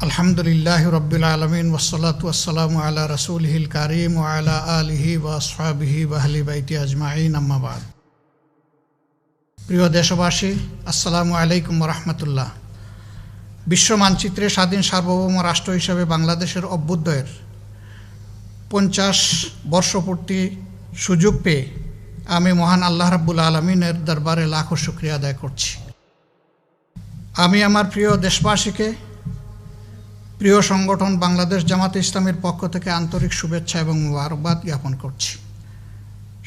আলহামদুলিল্লাহি রাব্বিল আলামিন ওয়াসসালাতু ওয়াসসালামু আলা রাসূলিহিল কারীম ওয়া আলা আলিহি ওয়া আসহাবিহি ওয়া আহলি বাইতি আজমাইন, আম্মা বাদ। প্রিয় দেশবাসী, আসসালামু আলাইকুম ওয়া রাহমাতুল্লাহ। বিশ্ব মানচিত্রে স্বাধীন সার্বভৌম রাষ্ট্র হিসেবে বাংলাদেশের অভ্যুদয়ের 50 বর্ষপূর্তি সুযোগ পেয়ে আমি মহান আল্লাহ রাব্বুল আলামিনের দরবারে লাখো শুকরিয়া আদায় করছি। আমি আমার প্রিয় দেশবাসীকে প্রিয় সংগঠন বাংলাদেশ জামাতে ইসলামীর পক্ষ থেকে আন্তরিক শুভেচ্ছা এবং মোবারকবাদ জ্ঞাপন করছি।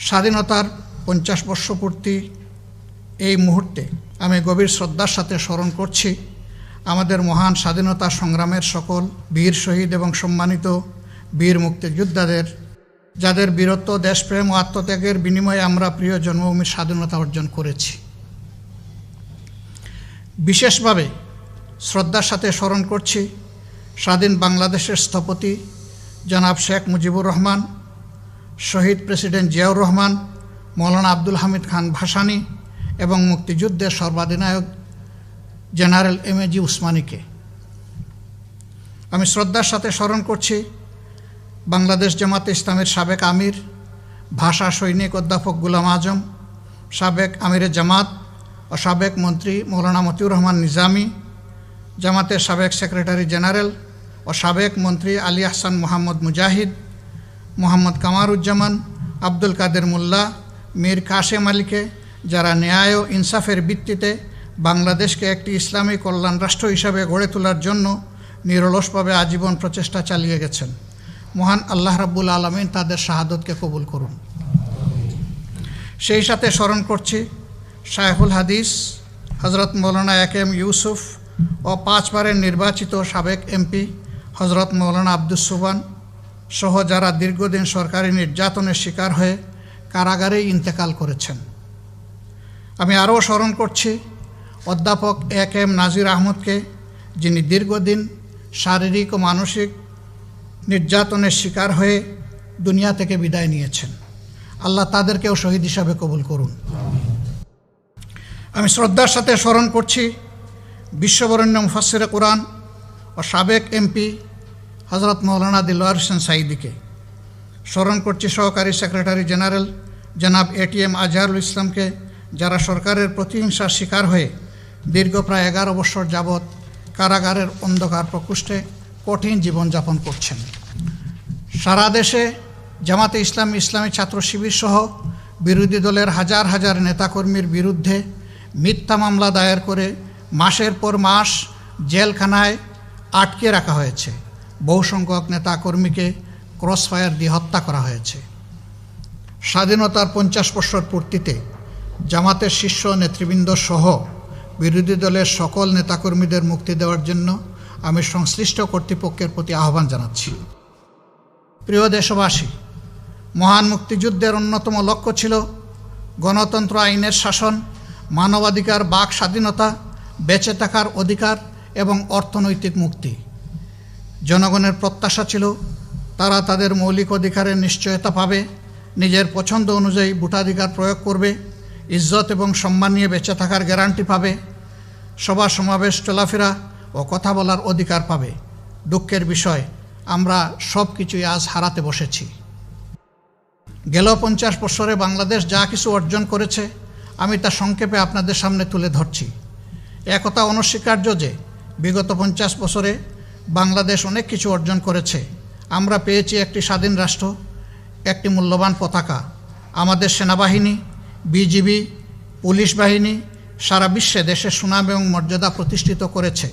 স্বাধীনতার 50 বর্ষপূর্তি এই মুহূর্তে আমি গভীর শ্রদ্ধার সাথে স্মরণ করছি আমাদের মহান স্বাধীনতা সংগ্রামের সকল বীর শহীদ এবং সম্মানিত বীর মুক্তিযোদ্ধাদের, যাদের বীরত্ব, দেশপ্রেম ও আত্মত্যাগের বিনিময়ে আমরা প্রিয় জন্মভূমির স্বাধীনতা অর্জন করেছি। বিশেষভাবে শ্রদ্ধার সাথে স্মরণ করছি স্বাধীন বাংলাদেশের স্থপতি জনাব শেখ মুজিবুর রহমান, শহীদ প্রেসিডেন্ট জিয়াউর রহমান, মৌলানা আব্দুল হামিদ খান ভাসানী এবং মুক্তিযুদ্ধের সর্বাধিনায়ক জেনারেল এম.এ.জি. উসমানীকে। আমি শ্রদ্ধার সাথে স্মরণ করছি বাংলাদেশ জামাতে ইসলামের সাবেক আমির, ভাষা সৈনিক অধ্যাপক গোলাম আজম, সাবেক আমিরে জামাত ও সাবেক মন্ত্রী মৌলানা মতিউর রহমান নিজামী, জামাতের সাবেক সেক্রেটারি জেনারেল ও সাবেক মন্ত্রী আলী আহসান মোহাম্মদ মুজাহিদ, মোহাম্মদ কামারুজ্জামান, আব্দুল কাদের মোল্লা, মীর কাশেম আলীকে, যারা ন্যায় ও ইনসাফের ভিত্তিতে বাংলাদেশকে একটি ইসলামী কল্যাণ রাষ্ট্র হিসাবে গড়ে তোলার জন্য নিরলসভাবে আজীবন প্রচেষ্টা চালিয়ে গেছেন। মহান আল্লাহ রাব্বুল আলামিন তাদের শাহাদতকে কবুল করুন। সেই সাথে স্মরণ করছি শায়খুল হাদিস হজরত মৌলানা এ.কে.এম. ইউসুফ ও 5 বারের নির্বাচিত সাবেক এমপি হজরত মৌলানা আব্দুস সুবহান সহ যারা দীর্ঘদিন সরকারি নির্যাতনের শিকার হয়ে কারাগারেই ইন্তেকাল করেছেন। আমি আরও স্মরণ করছি অধ্যাপক এ.কে.এম. নাজির আহমদকে, যিনি দীর্ঘদিন শারীরিক ও মানসিক নির্যাতনের শিকার হয়ে দুনিয়া থেকে বিদায় নিয়েছেন। আল্লাহ তাদেরকেও শহীদ হিসাবে কবুল করুন। আমি শ্রদ্ধার সাথে স্মরণ করছি বিশ্ববরেণ্য মুফাসসিরে কোরআন ও সাবেক এমপি হজরত মৌলানা দিলওয়ার হোসেন সাঈদীকে। স্মরণ করছি সহকারী সেক্রেটারি জেনারেল জনাব এ.টি.এম. আজহারুল ইসলামকে, যারা সরকারের প্রতিহিংসার শিকার হয়ে দীর্ঘ প্রায় 11 বছর যাবৎ কারাগারের অন্ধকার প্রকোষ্ঠে কঠিন জীবনযাপন করছেন। সারা দেশে জামাতে ইসলামী ছাত্র শিবির সহ বিরোধী দলের হাজার হাজার নেতাকর্মীর বিরুদ্ধে মিথ্যা মামলা দায়ের করে মাসের পর মাস জেলখানায় আটকে রাখা হয়েছে। বহু সংখ্যক নেতাকর্মীকে ক্রসফায়ার দিয়ে হত্যা করা হয়েছে। স্বাধীনতার 50 বছর পূর্তিতে জামাতের শীর্ষ নেতৃবৃন্দ সহ বিরোধী দলের সকল নেতাকর্মীদের মুক্তি দেওয়ার জন্য আমি সংশ্লিষ্ট কর্তৃপক্ষের প্রতি আহ্বান জানাচ্ছি। প্রিয় দেশবাসী, মহান মুক্তিযুদ্ধের অন্যতম লক্ষ্য ছিল গণতন্ত্র, আইনের শাসন, মানবাধিকার, বাক স্বাধীনতা, বেঁচে থাকার অধিকার এবং অর্থনৈতিক মুক্তি। জনগণের প্রত্যাশা ছিল তারা তাদের মৌলিক অধিকারের নিশ্চয়তা পাবে, নিজের পছন্দ অনুযায়ী ভোটাধিকার প্রয়োগ করবে, ইজ্জত এবং সম্মান নিয়ে বেঁচে থাকার গ্যারান্টি পাবে, সভা সমাবেশ, চলাফেরা ও কথা বলার অধিকার পাবে। দুঃখের বিষয়, আমরা সব কিছুই আজ হারাতে বসেছি। গেল 50 বছরে বাংলাদেশ যা কিছু অর্জন করেছে আমি তা সংক্ষেপে আপনাদের সামনে তুলে ধরছি। একথা অনস্বীকার্য যে বিগত 50 বছরে বাংলাদেশ অনেক কিছু অর্জন করেছে। আমরা পেয়েছি একটি স্বাধীন রাষ্ট্র, একটি মূল্যবান পতাকা। আমাদের সেনাবাহিনী, বিজিবি, পুলিশ বাহিনী সারা বিশ্বে দেশের সুনাম এবং মর্যাদা প্রতিষ্ঠিত করেছে।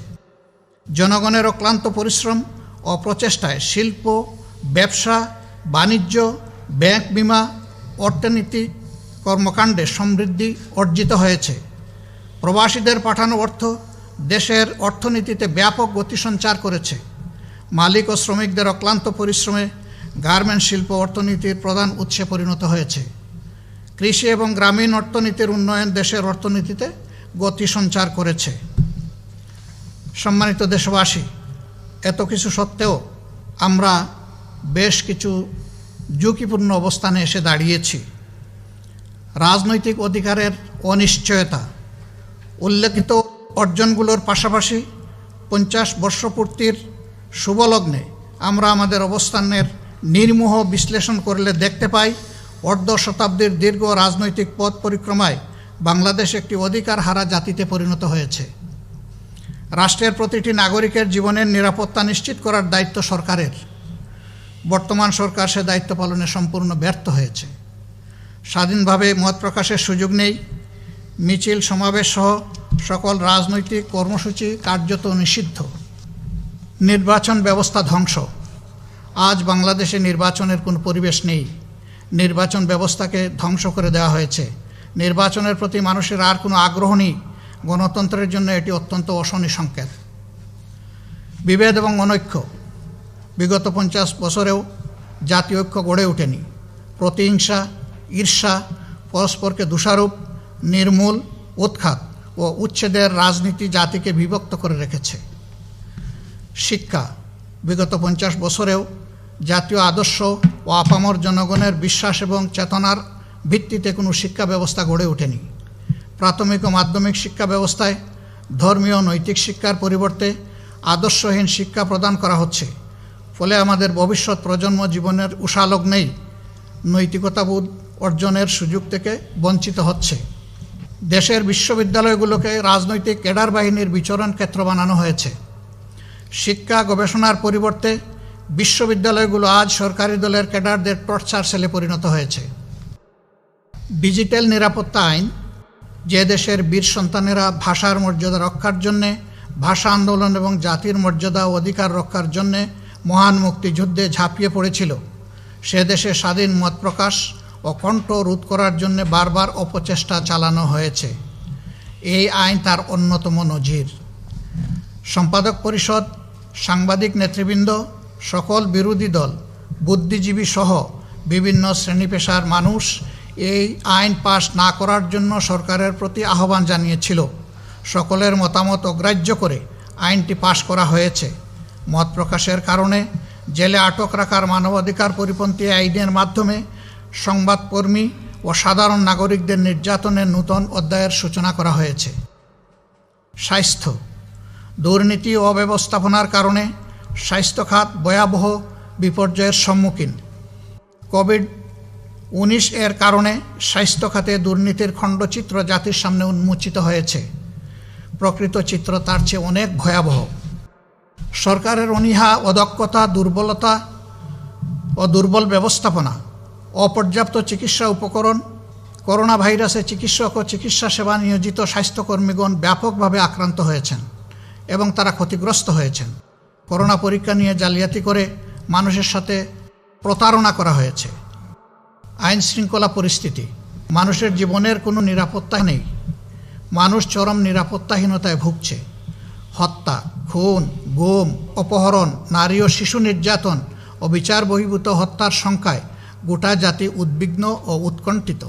জনগণের অক্লান্ত পরিশ্রম ও প্রচেষ্টায় শিল্প, ব্যবসা, বাণিজ্য, ব্যাংক, বিমা, অর্থনীতি কর্মকাণ্ডে সমৃদ্ধি অর্জিত হয়েছে। প্রবাসীদের পাঠানো অর্থ দেশের অর্থনীতিতে ব্যাপক গতি সঞ্চার করেছে। মালিক ও শ্রমিকদের অক্লান্ত পরিশ্রমে গার্মেন্টস শিল্প অর্থনীতির প্রধান উৎসে পরিণত হয়েছে। কৃষি এবং গ্রামীণ অর্থনীতির উন্নয়ন দেশের অর্থনীতিতে গতি সঞ্চার করেছে। সম্মানিত দেশবাসী, এত কিছু সত্ত্বেও আমরা বেশ কিছু ঝুঁকিপূর্ণ অবস্থানে এসে দাঁড়িয়েছি। রাজনৈতিক অধিকারের অনিশ্চয়তা, উল্লেখিত অর্জনগুলোর পাশাপাশি 50 বর্ষপূর্তির শুভলগ্নে আমরা আমাদের অবস্থানের নির্মোহ বিশ্লেষণ করলে দেখতে পাই অর্ধ শতাব্দীর দীর্ঘ রাজনৈতিক পথ পরিক্রমায় বাংলাদেশ একটি অধিকার হারা জাতিতে পরিণত হয়েছে। রাষ্ট্রের প্রতিটি নাগরিকের জীবনের নিরাপত্তা নিশ্চিত করার দায়িত্ব সরকারের। বর্তমান সরকার সে দায়িত্ব পালনে সম্পূর্ণ ব্যর্থ হয়েছে। স্বাধীনভাবে মত প্রকাশের সুযোগ নেই। মিছিল সমাবেশ সহ সকল রাজনৈতিক কর্মসূচি কার্যত নিষিদ্ধ। নির্বাচন ব্যবস্থা ধ্বংস। আজ বাংলাদেশে নির্বাচনের কোনো পরিবেশ নেই। নির্বাচন ব্যবস্থাকে ধ্বংস করে দেওয়া হয়েছে। নির্বাচনের প্রতি মানুষের আর কোনো আগ্রহ নেই। গণতন্ত্রের জন্য এটি অত্যন্ত অশনি সংকেত। বিভেদ এবং অনৈক্য। বিগত 50 বছরেও জাতীয় ঐক্য গড়ে ওঠেনি। প্রতিহিংসা, ঈর্ষা, পরস্পরকে দোষারোপ, নির্মূল, উৎখাত ও উচ্ছেদের রাজনীতি জাতিকে বিভক্ত করে রেখেছে। শিক্ষা। বিগত 50 বছরেও জাতীয় আদর্শ ও আপামর জনগণের বিশ্বাস এবং চেতনার ভিত্তিতে কোনো শিক্ষা ব্যবস্থা গড়ে ওঠেনি। প্রাথমিক ও মাধ্যমিক শিক্ষা ব্যবস্থায় ধর্মীয় নৈতিক শিক্ষার পরিবর্তে আদর্শহীন শিক্ষা প্রদান করা হচ্ছে। ফলে আমাদের ভবিষ্যৎ প্রজন্ম জীবনের উষালগ্নেই নৈতিকতাবোধ অর্জনের সুযোগ থেকে বঞ্চিত হচ্ছে। দেশের বিশ্ববিদ্যালয়গুলোকে রাজনৈতিক ক্যাডার বাহিনীর বিচরণ ক্ষেত্র বানানো হয়েছে। শিক্ষা গবেষণার পরিবর্তে বিশ্ববিদ্যালয়গুলো আজ সরকারি দলের ক্যাডারদের টর্চার সেলে পরিণত হয়েছে। ডিজিটাল নিরাপত্তা আইন, যে দেশের বীর সন্তানেরা ভাষার মর্যাদা রক্ষার জন্যে, ভাষা আন্দোলন এবং জাতির মর্যাদা ও অধিকার রক্ষার জন্যে মহান মুক্তিযুদ্ধে ঝাঁপিয়ে পড়েছিল, সে দেশে স্বাধীন মত প্রকাশ ও কণ্ঠ রোধ করার জন্য বারবার অপচেষ্টা চালানো হয়েছে। এই আইন তার অন্যতম নজির। সম্পাদক পরিষদ, সাংবাদিক নেতৃবৃন্দ, সকল বিরোধী দল, বুদ্ধিজীবী সহ বিভিন্ন শ্রেণী পেশার মানুষ এই আইন পাশ না করার জন্য সরকারের প্রতি আহ্বান জানিয়েছিল। সকলের মতামত অগ্রাহ্য করে আইনটি পাশ করা হয়েছে। মত প্রকাশের কারণে জেলে আটক রাখার মানবাধিকার পরিপন্থী আইনের মাধ্যমে সংবাদকর্মী ও সাধারণ নাগরিকদের নির্যাতনের নূতন অধ্যায়ের সূচনা করা হয়েছে। স্বাস্থ্য। দুর্নীতি ও অব্যবস্থাপনার কারণে স্বাস্থ্য খাত ভয়াবহ বিপর্যয়ের সম্মুখীন। কোভিড-19 এর কারণে স্বাস্থ্য খাতে দুর্নীতির খণ্ডচিত্র জাতির সামনে উন্মোচিত হয়েছে। প্রকৃত চিত্র তার চেয়ে অনেক ভয়াবহ। সরকারের অনীহা, অদক্ষতা, দুর্বলতা ও দুর্বল ব্যবস্থাপনা, অপর্যাপ্ত চিকিৎসা উপকরণ, করোনা ভাইরাসে চিকিৎসক ও চিকিৎসা সেবা নিয়োজিত স্বাস্থ্যকর্মীগণ ব্যাপকভাবে আক্রান্ত হয়েছেন এবং তারা ক্ষতিগ্রস্ত হয়েছেন। করোনা পরীক্ষা নিয়ে জালিয়াতি করে মানুষের সাথে প্রতারণা করা হয়েছে। আইন শৃঙ্খলা পরিস্থিতি। মানুষের জীবনের কোনো নিরাপত্তা নেই। মানুষ চরম নিরাপত্তাহীনতায় ভুগছে। হত্যা, খুন, গুম, অপহরণ, নারী ও শিশু নির্যাতন ও বিচার বহির্ভূত হত্যার সংখ্যায় গোটা জাতি উদ্বিগ্ন ও উৎকণ্ঠিত।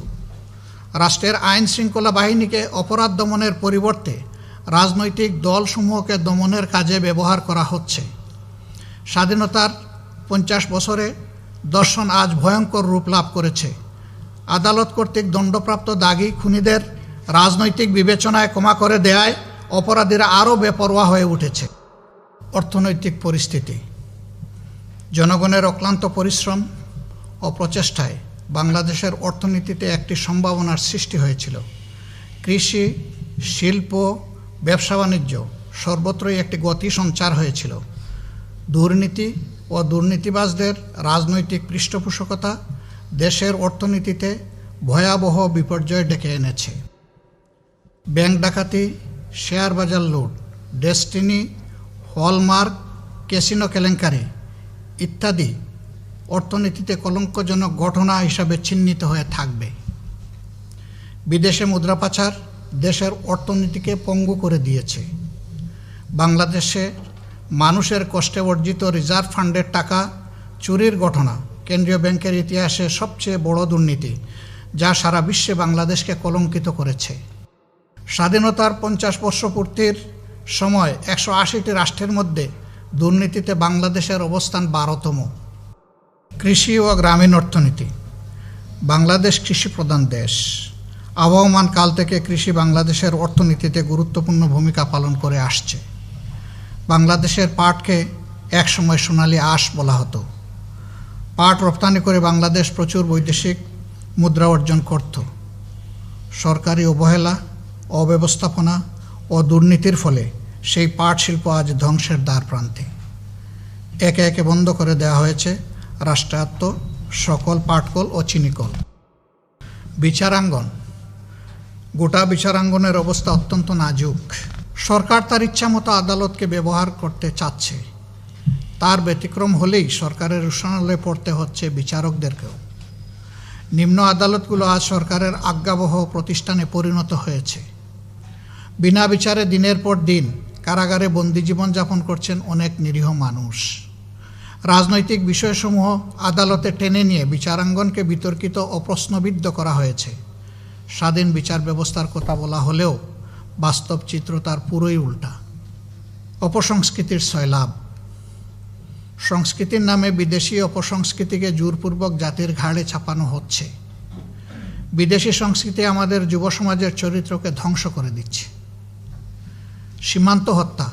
রাষ্ট্রের আইন শৃঙ্খলা বাহিনীকে অপরাধ দমনের পরিবর্তে রাজনৈতিক দলসমূহকে দমনের কাজে ব্যবহার করা হচ্ছে। স্বাধীনতার 50 বছরে দর্শন আজ ভয়ঙ্কর রূপ লাভ করেছে। আদালত কর্তৃক দণ্ডপ্রাপ্ত দাগী খুনিদের রাজনৈতিক বিবেচনায় ক্ষমা করে দেয়ায় অপরাধীরা আরও বেপরোয়া হয়ে উঠেছে। অর্থনৈতিক পরিস্থিতি। জনগণের অক্লান্ত পরিশ্রম ও প্রচেষ্টায় বাংলাদেশের অর্থনীতিতে একটি সম্ভাবনার সৃষ্টি হয়েছিল। কৃষি, শিল্প, ব্যবসা বাণিজ্য সর্বত্রই একটি গতি সঞ্চার হয়েছিল। দুর্নীতি ও দুর্নীতিবাজদের রাজনৈতিক পৃষ্ঠপোষকতা দেশের অর্থনীতিতে ভয়াবহ বিপর্যয় ডেকে এনেছে। ব্যাংক ডাকাতি, শেয়ার বাজার লুট, ডেস্টিনি, হলমার্ক, ক্যাসিনো কেলেঙ্কারি ইত্যাদি অর্থনীতিতে কলঙ্কজনক ঘটনা হিসাবে চিহ্নিত হয়ে থাকবে। বিদেশে মুদ্রা পাচার দেশের অর্থনীতিকে পঙ্গু করে দিয়েছে। বাংলাদেশে মানুষের কষ্টে অর্জিত রিজার্ভ ফান্ডের টাকা চুরির ঘটনা কেন্দ্রীয় ব্যাংকের ইতিহাসে সবচেয়ে বড় দুর্নীতি, যা সারা বিশ্বে বাংলাদেশকে কলঙ্কিত করেছে। স্বাধীনতার 50 বর্ষ পূর্তির সময় 180টি রাষ্ট্রের মধ্যে দুর্নীতিতে বাংলাদেশের অবস্থান 12তম। কৃষি ও গ্রামীণ অর্থনীতি। বাংলাদেশ কৃষি প্রধান দেশ। আবহমান কাল থেকে কৃষি বাংলাদেশের অর্থনীতিতে গুরুত্বপূর্ণ ভূমিকা পালন করে আসছে। বাংলাদেশের পাটকে একসময় সোনালী আঁশ বলা হতো। পাট রপ্তানি করে বাংলাদেশ প্রচুর বৈদেশিক মুদ্রা অর্জন করত। সরকারি অবহেলা, অব্যবস্থাপনা ও দুর্নীতির ফলে সেই পাট শিল্প আজ ধ্বংসের দ্বার প্রান্তে। একে একে বন্ধ করে দেওয়া হয়েছে রাষ্ট্রায়ত্ত সকল পাটকল ও চিনিকল। বিচারাঙ্গন, গোটা বিচারাঙ্গনের অবস্থা অত্যন্ত নাজুক। সরকার তার ইচ্ছামতো আদালতকে ব্যবহার করতে চাচ্ছে। তার ব্যতিক্রম হলেই সরকারের রোষানলে পড়তে হচ্ছে বিচারকদেরকেও। নিম্ন আদালতগুলো আজ সরকারের আজ্ঞাবহ প্রতিষ্ঠানে পরিণত হয়েছে। বিনা বিচারে দিনের পর দিন কারাগারে বন্দি জীবনযাপন করছেন অনেক নিরীহ মানুষ। রাজনৈতিক বিষয়সমূহ আদালতে টেনে নিয়ে বিচারাঙ্গনকে বিতর্কিত ও প্রশ্নবিদ্ধ করা হয়েছে। স্বাধীন বিচার ব্যবস্থার কথা বলা হলেও বাস্তব চিত্র তার পুরোই উল্টা। অপসংস্কৃতির সয়লাভ। সংস্কৃতির নামে বিদেশি অপসংস্কৃতিকে জোরপূর্বক জাতির ঘাড়ে চাপানো হচ্ছে। বিদেশি সংস্কৃতি আমাদের যুব সমাজের চরিত্রকে ধ্বংস করে দিচ্ছে। সীমান্ত হত্যা।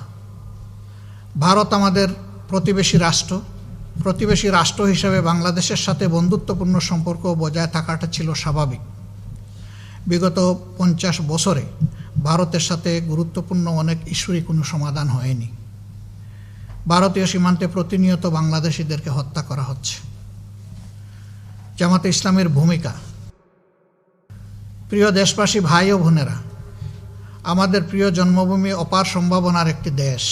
ভারত আমাদের প্রতিবেশী রাষ্ট্র হিসেবে বাংলাদেশের সাথে বন্ধুত্বপূর্ণ সম্পর্ক বজায় থাকাটা ছিল স্বাভাবিক। বিগত 50 বছরে ভারতের সাথে গুরুত্বপূর্ণ অনেক ইস্যুরই কোনো সমাধান হয়নি। ভারতীয় সীমান্তে প্রতিনিয়ত বাংলাদেশিদেরকে হত্যা করা হচ্ছে। জামাতে ইসলামের ভূমিকা। প্রিয় দেশবাসী, ভাই ও বোনেরা, আমাদের প্রিয় জন্মভূমি অপার সম্ভাবনার একটি দেশ।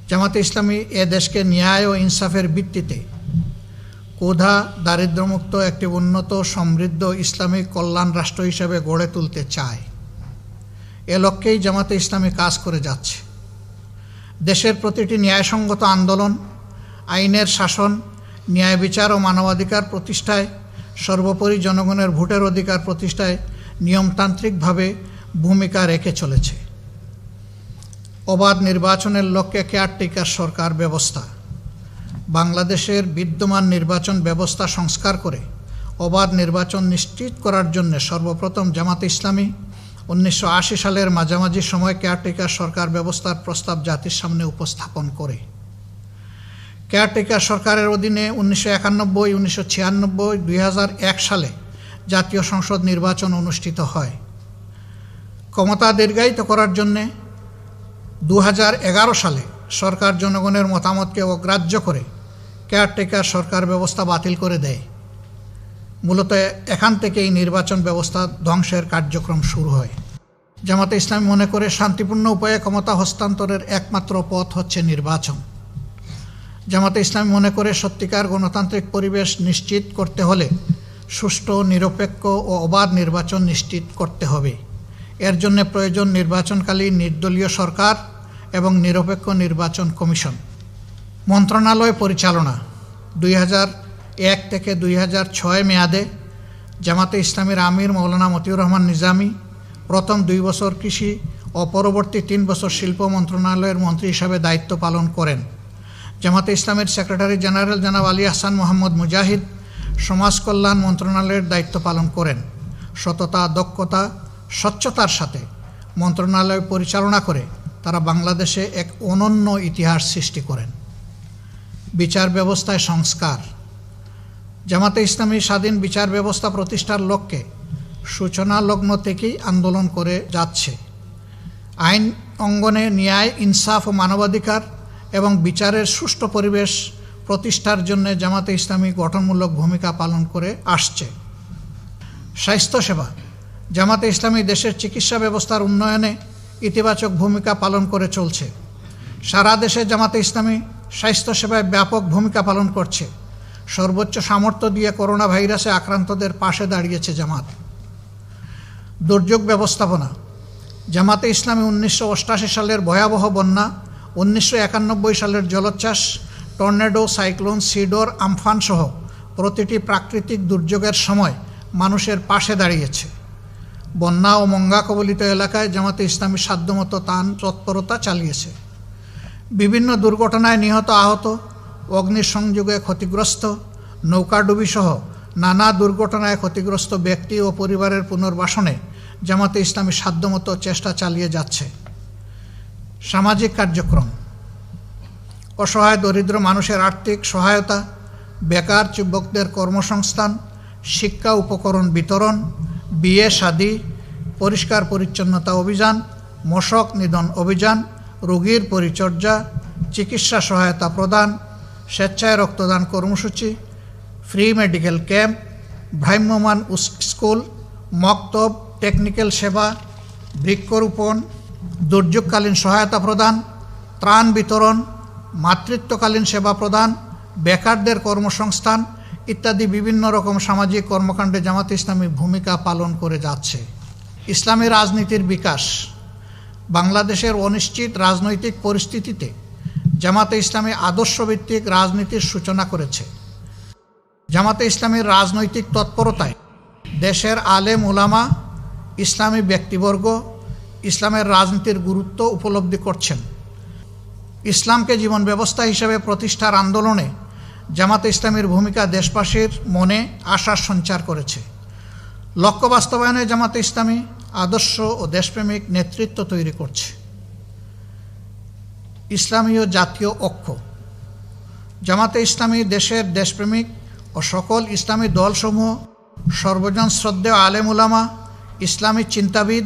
জামাতে ইসলামী এ দেশকে ন্যায় ও ইনসাফের ভিত্তিতে ক্ষুধা দারিদ্র্যমুক্ত একটি উন্নত সমৃদ্ধ ইসলামিক কল্যাণ রাষ্ট্র হিসেবে গড়ে তুলতে চায়। এ লক্ষ্যেই জামাতে ইসলামী কাজ করে যাচ্ছে। দেশের প্রতিটি ন্যায়সঙ্গত আন্দোলন, আইনের শাসন, ন্যায় বিচার ও মানবাধিকার প্রতিষ্ঠায়, সর্বোপরি জনগণের ভোটের অধিকার প্রতিষ্ঠায় নিয়মতান্ত্রিকভাবে ভূমিকা রেখে চলেছে। অবাধ নির্বাচনের লক্ষ্যে কেয়ারটেকার সরকার ব্যবস্থা। বাংলাদেশের বিদ্যমান নির্বাচন ব্যবস্থা সংস্কার করে অবাধ নির্বাচন নিশ্চিত করার জন্য সর্বপ্রথম জামাতে ইসলামী 1980 সালের মাঝামাঝি সময় কেয়ারটেকার সরকার ব্যবস্থার প্রস্তাব জাতির সামনে উপস্থাপন করে। কেয়ারটেকার সরকারের অধীনে 1991, 1996, 2001 সালে জাতীয় সংসদ নির্বাচন অনুষ্ঠিত হয়। ক্ষমতা দীর্ঘায়িত করার জন্যে 2011 সালে সরকার জনগণের মতামতকে অগ্রাহ্য করে কেয়ারটেকার সরকার ব্যবস্থা বাতিল করে দেয়। মূলত এখান থেকেই নির্বাচন ব্যবস্থা ধ্বংসের কার্যক্রম শুরু হয়। জামাতে ইসলামী মনে করে শান্তিপূর্ণ উপায়ে ক্ষমতা হস্তান্তরের একমাত্র পথ হচ্ছে নির্বাচন। জামাতে ইসলামী মনে করে সত্যিকার গণতান্ত্রিক পরিবেশ নিশ্চিত করতে হলে সুষ্ঠু, নিরপেক্ষ ও অবাধ নির্বাচন নিশ্চিত করতে হবে। এর জন্য প্রয়োজন নির্বাচনকালীন নির্দলীয় সরকার এবং নিরপেক্ষ নির্বাচন কমিশন। মন্ত্রণালয় পরিচালনা। 2001 থেকে 2006 মেয়াদে জামাতে ইসলামীর আমির মৌলানা মতিউর রহমান নিজামী প্রথম 2 বছর কৃষি ও পরবর্তী 3 বছর শিল্প মন্ত্রণালয়ের মন্ত্রী হিসাবে দায়িত্ব পালন করেন। জামাতে ইসলামীর সেক্রেটারি জেনারেল জনাব আলী আহসান মোহাম্মদ মুজাহিদ সমাজ কল্যাণ মন্ত্রণালয়ের দায়িত্ব পালন করেন। সততা, দক্ষতা, স্বচ্ছতার সাথে মন্ত্রণালয় পরিচালনা করে তারা বাংলাদেশে এক অনন্য ইতিহাস সৃষ্টি করেন। বিচার ব্যবস্থায় সংস্কার। জামাতে ইসলামী স্বাধীন বিচার ব্যবস্থা প্রতিষ্ঠার লক্ষ্যে সূচনা লগ্ন থেকেই আন্দোলন করে যাচ্ছে। আইন অঙ্গনে ন্যায়, ইনসাফ ও মানবাধিকার এবং বিচারের সুষ্ঠু পরিবেশ প্রতিষ্ঠার জন্য জামাতে ইসলামী গঠনমূলক ভূমিকা পালন করে আসছে। স্বাস্থ্যসেবা। জামাতে ইসলামী দেশের চিকিৎসা ব্যবস্থার উন্নয়নে ইতিবাচক ভূমিকা পালন করে চলছে। সারা দেশে জামাতে ইসলামী স্বাস্থ্যসেবায় ব্যাপক ভূমিকা পালন করছে। সর্বোচ্চ সামর্থ্য দিয়ে করোনা ভাইরাসে আক্রান্তদের পাশে দাঁড়িয়েছে জামাত। দুর্যোগ ব্যবস্থাপনা। জামাতে ইসলামী 1988 সালের ভয়াবহ বন্যা, 1991 সালের জলোচ্ছ্বাস, টর্নেডো, সাইক্লোন, সিডর, আমফান সহ প্রতিটি প্রাকৃতিক দুর্যোগের সময় মানুষের পাশে দাঁড়িয়েছে। বন্যা ও মঙ্গা কবলিত এলাকায় জামাতে ইসলামী সাধ্যমতো তৎপরতা চালিয়েছে। বিভিন্ন দুর্ঘটনায় নিহত, আহত, অগ্নিসংযোগে ক্ষতিগ্রস্ত, নৌকাডুবি সহ নানা দুর্ঘটনায় ক্ষতিগ্রস্ত ব্যক্তি ও পরিবারের পুনর্বাসনে জামাতে ইসলামী সাধ্যমতো চেষ্টা চালিয়ে যাচ্ছে। সামাজিক কার্যক্রম, অসহায় দরিদ্র মানুষের আর্থিক সহায়তা, বেকার যুবকদের কর্মসংস্থান, শিক্ষা উপকরণ বিতরণ, বিয়ে শাদী, পরিষ্কার পরিচ্ছন্নতা অভিযান, মশক নিধন অভিযান, রোগীর পরিচর্যা, চিকিৎসা সহায়তা প্রদান, স্বেচ্ছায় রক্তদান কর্মসূচি, ফ্রি মেডিকেল ক্যাম্প, ভ্রাম্যমাণ স্কুল, মক্তব, টেকনিক্যাল সেবা, বৃক্ষরোপণ, দুর্যোগকালীন সহায়তা প্রদান, ত্রাণ বিতরণ, মাতৃত্বকালীন সেবা প্রদান, বেকারদের কর্মসংস্থান ইত্যাদি বিভিন্ন রকম সামাজিক কর্মকাণ্ডে জামাতে ইসলামী ভূমিকা পালন করে যাচ্ছে। ইসলামী রাজনীতির বিকাশ। বাংলাদেশের অনিশ্চিত রাজনৈতিক পরিস্থিতিতে জামাতে ইসলামী আদর্শভিত্তিক রাজনীতির সূচনা করেছে। জামাতে ইসলামীর রাজনৈতিক তৎপরতায় দেশের আলেম উলামা, ইসলামী ব্যক্তিবর্গ ইসলামের রাজনীতির গুরুত্ব উপলব্ধি করছেন। ইসলামকে জীবন ব্যবস্থা হিসেবে প্রতিষ্ঠার আন্দোলনে জামাতে ইসলামীর ভূমিকা দেশবাসীর মনে আশার সঞ্চার করেছে। লক্ষ্য বাস্তবায়নে জামাতে ইসলামী আদর্শ ও দেশপ্রেমিক নেতৃত্ব তৈরি করছে। ইসলামীয় জাতীয় ঐক্য। জামাতে ইসলামী দেশের দেশপ্রেমিক ও সকল ইসলামী দলসমূহ, সর্বজন শ্রদ্ধেয় আলেম উলামা, ইসলামী চিন্তাবিদ,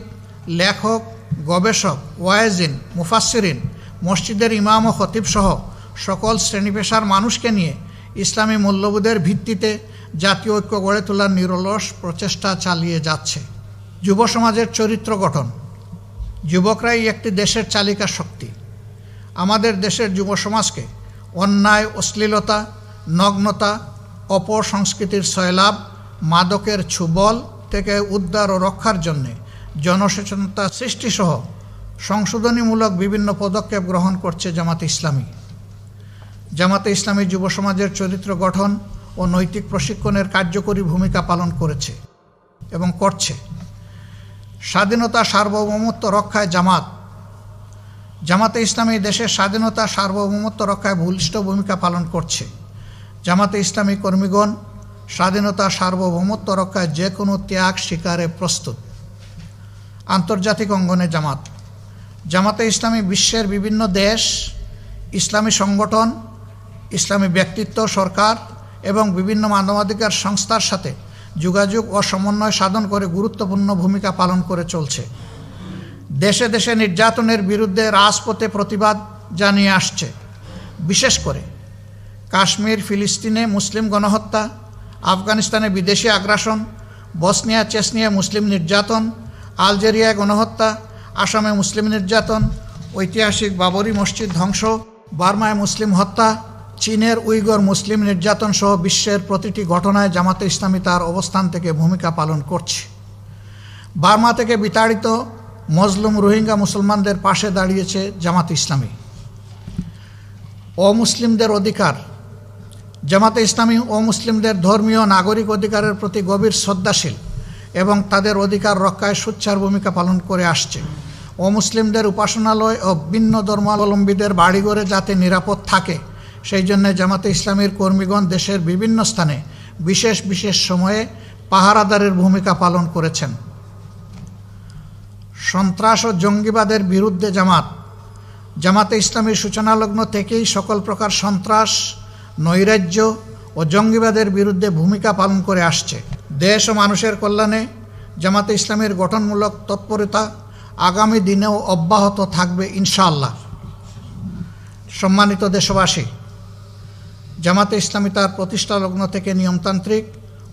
লেখক, গবেষক, ওয়ায়েজিন, মুফাসসিরিন, মসজিদের ইমাম ও খতিব সহ সকল শ্রেণী পেশার মানুষকে নিয়ে ইসলামী মূল্যবোধের ভিত্তিতে জাতীয় ঐক্য গড়ে তোলার নিরলস প্রচেষ্টা চালিয়ে যাচ্ছে। যুব সমাজের চরিত্র গঠন। যুবকরাই একটি দেশের চালিকা শক্তি। আমাদের দেশের যুব সমাজকে অন্যায়, অশ্লীলতা, নগ্নতা, অপসংস্কৃতির সয়লাভ, মাদকের ছোবল থেকে উদ্ধার ও রক্ষার জন্যে জনসচেতনতা সৃষ্টিসহ সংশোধনীমূলক বিভিন্ন পদক্ষেপ গ্রহণ করছে জামাতে ইসলামী। জামাতে ইসলামী যুব সমাজের চরিত্র গঠন ও নৈতিক প্রশিক্ষণের কার্যকরী ভূমিকা পালন করেছে এবং করছে। স্বাধীনতা সার্বভৌমত্ব রক্ষায় জামাতে ইসলামী দেশের স্বাধীনতা সার্বভৌমত্ব রক্ষায় বলিষ্ঠ ভূমিকা পালন করছে। জামাতে ইসলামী কর্মীগণ স্বাধীনতা সার্বভৌমত্ব রক্ষায় যে কোনো ত্যাগ স্বীকারে প্রস্তুত। আন্তর্জাতিক অঙ্গনে জামাতে ইসলামী বিশ্বের বিভিন্ন দেশ, ইসলামী সংগঠন, ইসলামী ব্যক্তিত্ব, সরকার এবং বিভিন্ন মানবাধিকার সংস্থার সাথে যোগাযোগ ও সমন্বয় সাধন করে গুরুত্বপূর্ণ ভূমিকা পালন করে চলছে। দেশে দেশে নির্যাতনের বিরুদ্ধে রাজপথে প্রতিবাদ জানিয়ে আসছে। বিশেষ করে কাশ্মীর, ফিলিস্তিনে মুসলিম গণহত্যা, আফগানিস্তানে বিদেশি আগ্রাসন, বসনিয়া চেচনিয়া মুসলিম নির্যাতন, আলজেরিয়ায় গণহত্যা, আসামে মুসলিম নির্যাতন, ঐতিহাসিক বাবরি মসজিদ ধ্বংস, বার্মায় মুসলিম হত্যা, চীনের উইগর মুসলিম নির্যাতন সহ বিশ্বের প্রতিটি ঘটনায় জামাতে ইসলামী তার অবস্থান থেকে ভূমিকা পালন করছে। বার্মা থেকে বিতাড়িত মজলুম রোহিঙ্গা মুসলমানদের পাশে দাঁড়িয়েছে জামাতে ইসলামী। অমুসলিমদের অধিকার। জামাতে ইসলামী অমুসলিমদের ধর্মীয় নাগরিক অধিকারের প্রতি গভীর শ্রদ্ধাশীল এবং তাদের অধিকার রক্ষায় সোচ্চার ভূমিকা পালন করে আসছে। অমুসলিমদের উপাসনালয় ও ভিন্ন ধর্মাবলম্বীদের বাড়িঘরে যাতে নিরাপদ থাকে সেই জন্য জামাতে ইসলামীর কর্মীগণ দেশের বিভিন্ন স্থানে বিশেষ বিশেষ সময়ে পাহারাদারের ভূমিকা পালন করেছেন। সন্ত্রাস ও জঙ্গিবাদের বিরুদ্ধে জামাতে ইসলামীর সূচনালগ্ন থেকেই সকল প্রকার সন্ত্রাস, নৈরাজ্য ও জঙ্গিবাদের বিরুদ্ধে ভূমিকা পালন করে আসছে। দেশ ও মানুষের কল্যাণে জামাতে ইসলামীর গঠনমূলক তৎপরতা আগামী দিনেও অব্যাহত থাকবে ইনশাআল্লাহ। সম্মানিত দেশবাসী, জামাতে ইসলামী তার প্রতিষ্ঠালগ্ন থেকে নিয়মতান্ত্রিক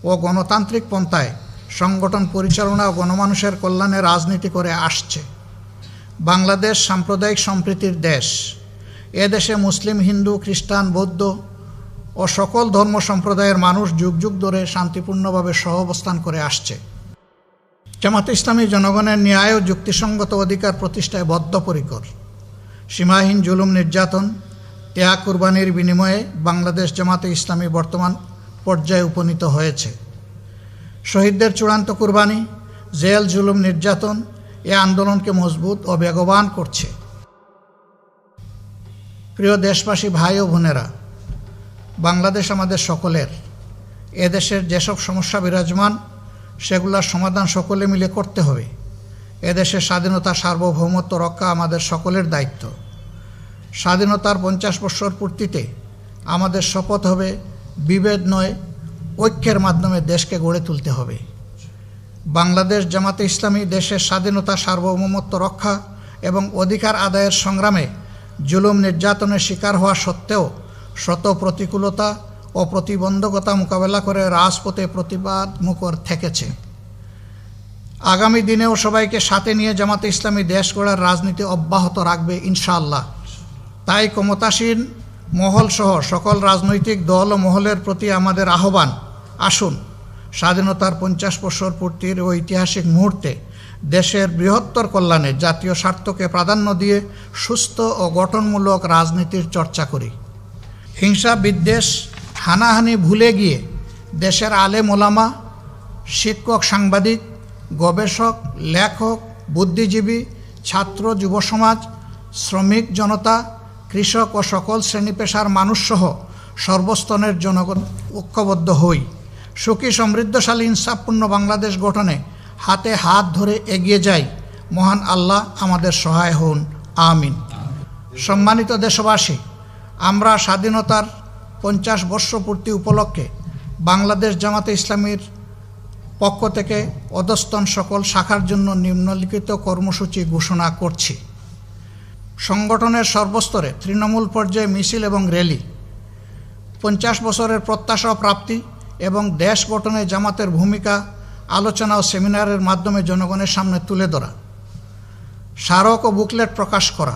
ও গণতান্ত্রিক পন্থায় সংগঠন পরিচালনা ও গণমানুষের কল্যাণে রাজনীতি করে আসছে। বাংলাদেশ সাম্প্রদায়িক সম্প্রীতির দেশ। এ দেশে মুসলিম, হিন্দু, খ্রিস্টান, বৌদ্ধ ও সকল ধর্ম সম্প্রদায়ের মানুষ যুগ যুগ ধরে শান্তিপূর্ণভাবে সহাবস্থান করে আসছে। জামাতে ইসলামী জনগণের ন্যায় ও যুক্তিসঙ্গত অধিকার প্রতিষ্ঠায় বদ্ধপরিকর। সীমাহীন জুলুম, নির্যাতন, ত্যাগ, কুরবানির বিনিময়ে বাংলাদেশ জামাতে ইসলামী বর্তমান পর্যায়ে উপনীত হয়েছে। শহীদদের চূড়ান্ত কুরবানি, জেল, জুলুম, নির্যাতন এ আন্দোলনকে মজবুত ও বেগবান করছে। প্রিয় দেশবাসী, ভাই ও বোনেরা, বাংলাদেশ আমাদের সকলের। এদেশের যেসব সমস্যা বিরাজমান সেগুলোর সমাধান সকলে মিলে করতে হবে। এদেশের স্বাধীনতা সার্বভৌমত্ব রক্ষা আমাদের সকলের দায়িত্ব। স্বাধীনতার 50 বছর পূর্তিতে আমাদের শপথ হবে বিভেদ নয়, ঐক্যের মাধ্যমে দেশকে গড়ে তুলতে হবে। বাংলাদেশ জামাতে ইসলামী দেশের স্বাধীনতা সার্বভৌমত্ব রক্ষা এবং অধিকার আদায়ের সংগ্রামে জুলুম নির্যাতনের শিকার হওয়া সত্ত্বেও শত প্রতিকূলতা ও প্রতিবন্ধকতা মোকাবেলা করে রাজপথে প্রতিবাদ মুখর থেকেছে। আগামী দিনেও সবাইকে সাথে নিয়ে জামাতে ইসলামী দেশ গড়ার রাজনীতি অব্যাহত রাখবে ইনশাআল্লাহ। তাই ক্ষমতাসীন মহলসহ সকল রাজনৈতিক দল ও মহলের প্রতি আমাদের আহ্বান, আসুন স্বাধীনতার 50 বছর পূর্তির ওই ঐতিহাসিক মুহূর্তে দেশের বৃহত্তর কল্যাণে জাতীয় স্বার্থকে প্রাধান্য দিয়ে সুস্থ ও গঠনমূলক রাজনীতির চর্চা করি। হিংসা বিদ্বেষ হানাহানি ভুলে গিয়ে দেশের আলেম ওলামা, শিক্ষক, সাংবাদিক, গবেষক, লেখক, বুদ্ধিজীবী, ছাত্র, যুব সমাজ, শ্রমিক জনতা, কৃষক ও সকল শ্রেণী পেশার মানুষসহ সর্বস্তরের জনগণ ঐক্যবদ্ধ হই। সুখী, সমৃদ্ধশালী, ইনসাফপূর্ণ বাংলাদেশ গঠনে হাতে হাত ধরে এগিয়ে যাই। মহান আল্লাহ আমাদের সহায় হন, আমিন। সম্মানিত দেশবাসী, আমরা স্বাধীনতার 50 বর্ষ পূর্তি উপলক্ষে বাংলাদেশ জামাতে ইসলামীর পক্ষ থেকে অধস্তন সকল শাখার জন্য নিম্নলিখিত কর্মসূচি ঘোষণা করছি। সংগঠনের সর্বস্তরে তৃণমূল পর্যায়ে মিছিল এবং র্যালি, 50 বছরের প্রত্যাশা ও প্রাপ্তি এবং দেশ গঠনে জামাতের ভূমিকা আলোচনা ও সেমিনারের মাধ্যমে জনগণের সামনে তুলে ধরা, স্মারক ও বুকলেট প্রকাশ করা,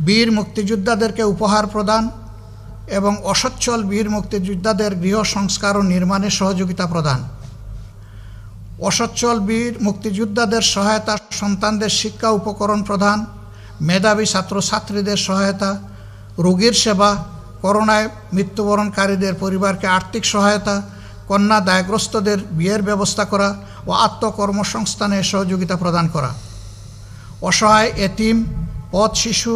বীর মুক্তিযোদ্ধাদেরকে উপহার প্রদান এবং অসচ্ছল বীর মুক্তিযোদ্ধাদের গৃহ সংস্কার ও নির্মাণে সহযোগিতা প্রদান, অসচ্ছল বীর মুক্তিযোদ্ধাদের সহায়তা, সন্তানদের শিক্ষা উপকরণ প্রদান, মেধাবী ছাত্রছাত্রীদের সহায়তা, রোগীর সেবা, করোনায় মৃত্যুবরণকারীদের পরিবারকে আর্থিক সহায়তা, কন্যা দায়গ্রস্তদের বিয়ের ব্যবস্থা করা ও আত্মকর্মসংস্থানে সহযোগিতা প্রদান করা, অসহায় এতিম, পথ শিশু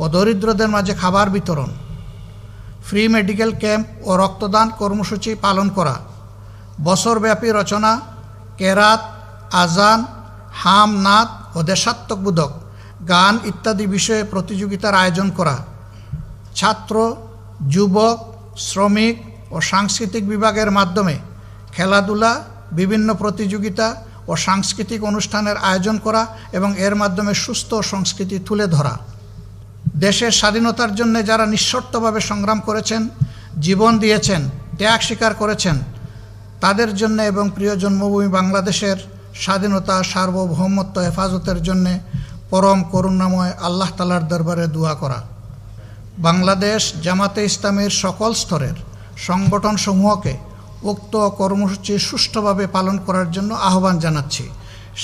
ও দরিদ্রদের মাঝে খাবার বিতরণ, ফ্রি মেডিকেল ক্যাম্প ও রক্তদান কর্মসূচি পালন করা, বছরব্যাপী রচনা, কেরাত, আজান, হাম, নাত ও দেশাত্মবোধক গান ইত্যাদি বিষয়ে প্রতিযোগিতার আয়োজন করা, ছাত্র, যুবক, শ্রমিক ও সাংস্কৃতিক বিভাগের মাধ্যমে খেলাধুলা, বিভিন্ন প্রতিযোগিতা ও সাংস্কৃতিক অনুষ্ঠানের আয়োজন করা এবং এর মাধ্যমে সুস্থ সংস্কৃতি তুলে ধরা। দেশের স্বাধীনতার জন্য যারা নিঃশর্তভাবে সংগ্রাম করেছেন, জীবন দিয়েছেন, ত্যাগ স্বীকার করেছেন, তাদের জন্য এবং প্রিয় জন্মভূমি বাংলাদেশের স্বাধীনতা সার্বভৌমত্ব হেফাজতের জন্য পরম করুণাময় আল্লাহ তাআলার দরবারে দোয়া করা। বাংলাদেশ জামাতে ইসলামীর সকল স্তরের সংগঠনসমূহকে উক্ত কর্মসূচি সুষ্ঠুভাবে পালন করার জন্য আহ্বান জানাচ্ছি।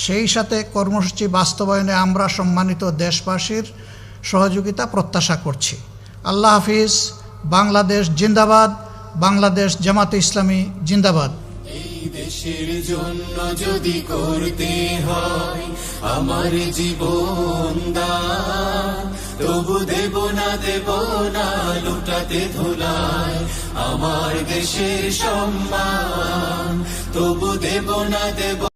সেই সাথে কর্মসূচি বাস্তবায়নে আমরা সম্মানিত দেশবাসীর সহযোগিতা প্রত্যাশা করছি। আল্লাহ হাফিজ। বাংলাদেশ জিন্দাবাদ। বাংলাদেশ জামাতে ইসলামী জিন্দাবাদ। এই দেশের জন্য যদি করতে হয় আমার জীবন দান, তবু দেব না লুটাতে ধুলায় আমার দেশের সম্মান, তবু দেব না